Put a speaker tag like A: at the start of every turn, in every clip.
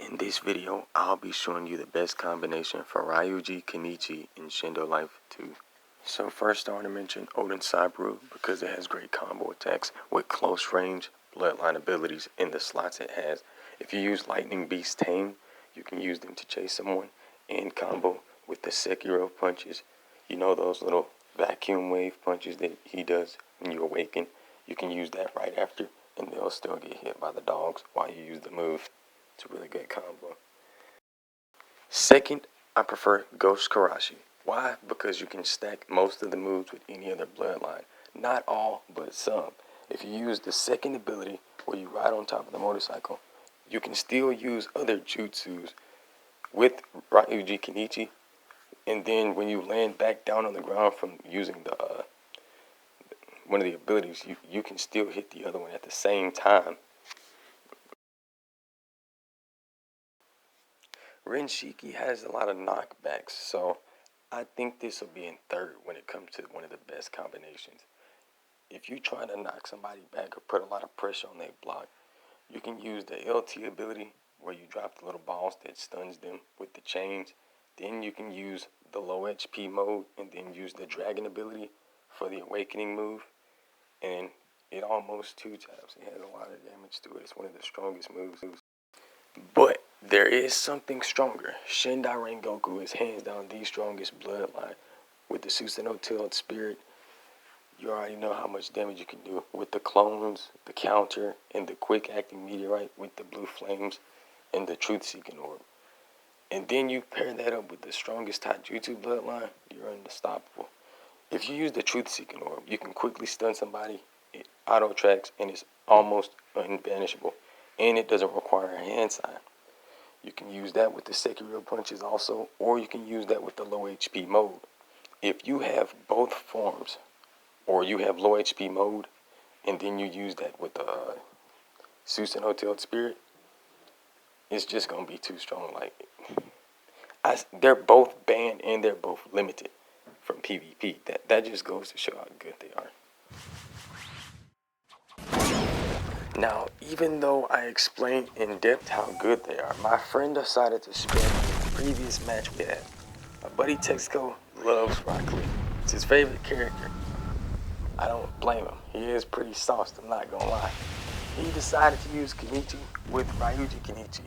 A: In this video, I'll be showing you the best combination for Ryuji, Kenichi, and Shindo Life 2. So first I want to mention Odin Saburo because it has great combo attacks with close range, bloodline abilities in the slots it has. If you use Lightning Beast Tame, you can use them to chase someone and combo with the Sekiro punches. You know those little vacuum wave punches that he does when you awaken? You can use that right after and they'll still get hit by the dogs while you use the move. It's a really good combo. Second, I prefer Ghost Karashi. Why? Because you can stack most of the moves with any other bloodline. Not all, but some. If you use the second ability where you ride on top of the motorcycle, you can still use other jutsus with Ryuji Kenichi, and then when you land back down on the ground from using the one of the abilities, you can still hit the other one at the same time. Renshiki has a lot of knockbacks, so I think this will be in third when it comes to one of the best combinations. If you try to knock somebody back or put a lot of pressure on their block, you can use the LT ability where you drop the little balls that stuns them with the chains. Then you can use the low HP mode and then use the dragon ability for the awakening move. And it almost two taps. It has a lot of damage to it. It's one of the strongest moves. But there is something stronger. Shindai Rengoku is hands down the strongest bloodline. With the Susanoo-tailed spirit, you already know how much damage you can do with the clones, the counter, and the quick acting meteorite with the blue flames and the truth seeking orb. And then you pair that up with the strongest Taijutsu bloodline, you're unstoppable. If you use the truth seeking orb, you can quickly stun somebody, it auto tracks, and it's almost unbanishable. And it doesn't require a hand sign. You can use that with the Sekiro punches also, or you can use that with the low HP mode. If you have both forms, or you have low HP mode, and then you use that with the Susanoo-tailed spirit, it's just going to be too strong. They're both banned and they're both limited from PvP. That just goes to show how good they are. Now, even though I explained in depth how good they are, my friend decided to spare the previous match we had. My buddy Texco loves Rock Lee. It's his favorite character. I don't blame him. He is pretty sauced, I'm not gonna lie. He decided to use Kenichi with Ryuji Kenichi.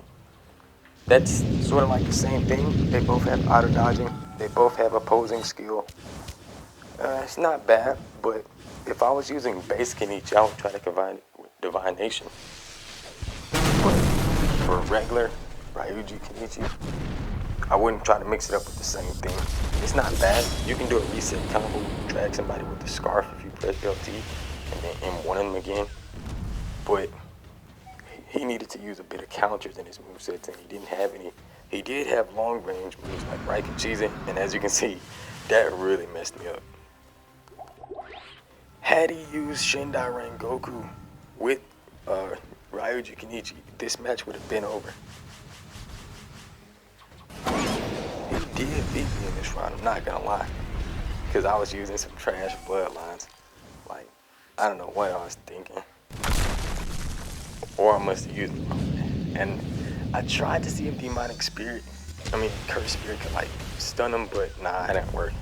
A: That's sort of like the same thing. They both have auto dodging. They both have opposing skill. It's not bad, but if I was using base Kenichi, I would try to combine it with Divination. But for regular Ryuji Kenichi, I wouldn't try to mix it up with the same thing. It's not bad. You can do a reset combo, drag somebody with the scarf if you press LT, and then M1 them again. But he needed to use a bit of counters in his moveset, and he didn't have any. He did have long range moves like Raikichizen, and as you can see, that really messed me up. Had he used Shindai Rengoku with Ryuji Kenichi, this match would have been over. He did beat me in this round, I'm not gonna lie. Because I was using some trash bloodlines. Like, I don't know what I was thinking. Or I must have used them. And I tried to see if Curse Spirit could like stun him, but nah, it didn't work.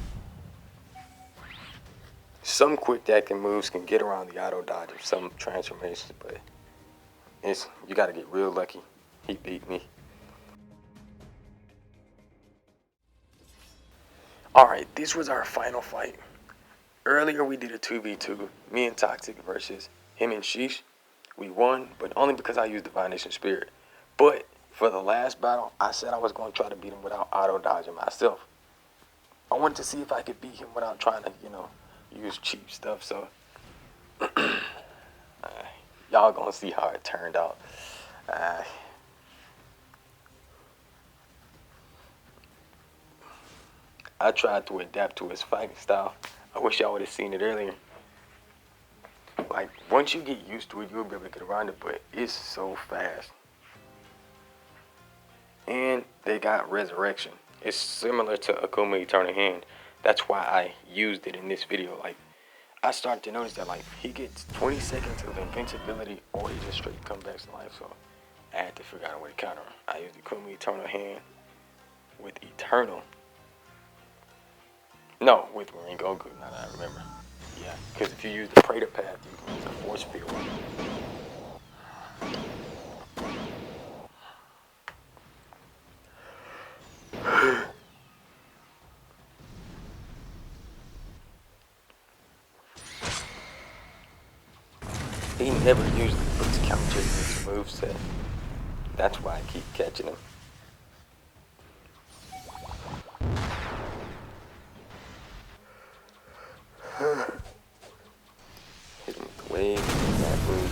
A: Some quick acting moves can get around the auto dodge of some transformations, but you gotta get real lucky. He beat me. Alright, this was our final fight. Earlier we did a 2v2, me and Toxic versus him and Sheesh. We won, but only because I used Divination Spirit. But for the last battle, I said I was going to try to beat him without auto dodging myself. I wanted to see if I could beat him without trying to, use cheap stuff. So y'all gonna see how it turned out. I tried to adapt to his fighting style. I wish y'all would have seen it earlier. Like, once you get used to it, you'll be able to get around it, but it's so fast. And they got Resurrection. It's similar to Akuma Eternal Hand. That's why I used it in this video. Like, I started to notice that, like, he gets 20 seconds of invincibility or he just straight comes back to life. So, I had to figure out a way to counter him. I used the Kumi Eternal hand with Eternal. No, with Rengoku, now that I remember. Yeah, because if you use the Praetor Path, you can use the Force Field. He never usually puts counters in his moveset. That's why I keep catching him. Hit him with the wave, that move.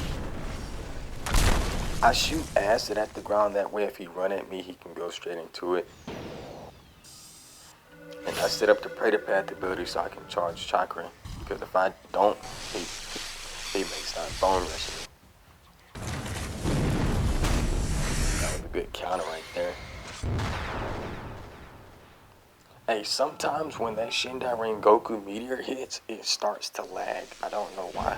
A: I shoot acid at the ground, that way if he run at me, he can go straight into it. And I set up the Praetor Path ability so I can charge Chakra. Because if I don't, he may start bone rushing me. That was a good counter right there. Hey, sometimes when that Shindai Rengoku meteor hits, it starts to lag. I don't know why.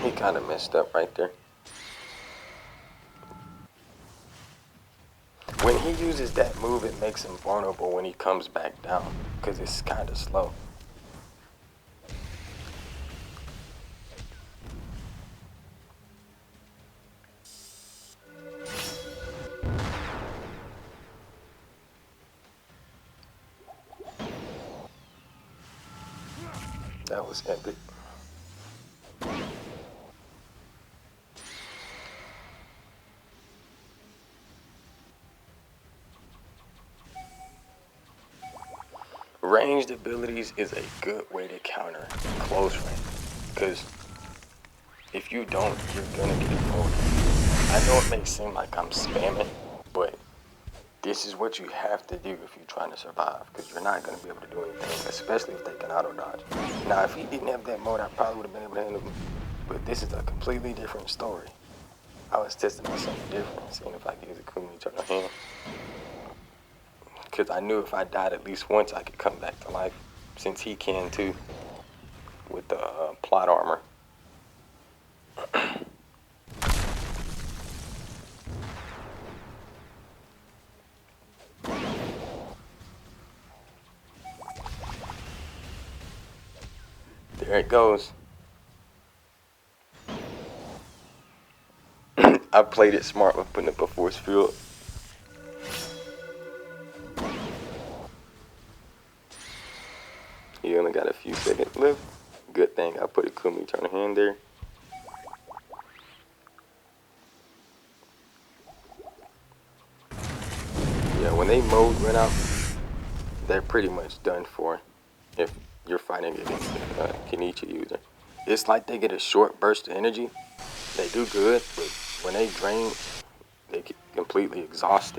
A: He kind of messed up right there. When he uses that move, it makes him vulnerable when he comes back down, because it's kind of slow. That was epic. Ranged abilities is a good way to counter close range, because if you don't, you're gonna get avoided. I know it may seem like I'm spamming, but this is what you have to do if you're trying to survive, because you're not gonna be able to do anything, especially if they can auto dodge. Now, if he didn't have that mode, I probably would have been able to handle him, but this is a completely different story. I was testing myself different, seeing if I could use a Kumi Eternal hand. Because I knew if I died at least once, I could come back to life, since he can too, with the plot armor. There it goes. I played it smart with putting up a force field. He only got a few seconds left. Good thing I put a Kumi Eternal hand there. Yeah, when they mode run out, they're pretty much done for if you're fighting against a Kenichi user. It's like they get a short burst of energy. They do good, but when they drain, they get completely exhausted.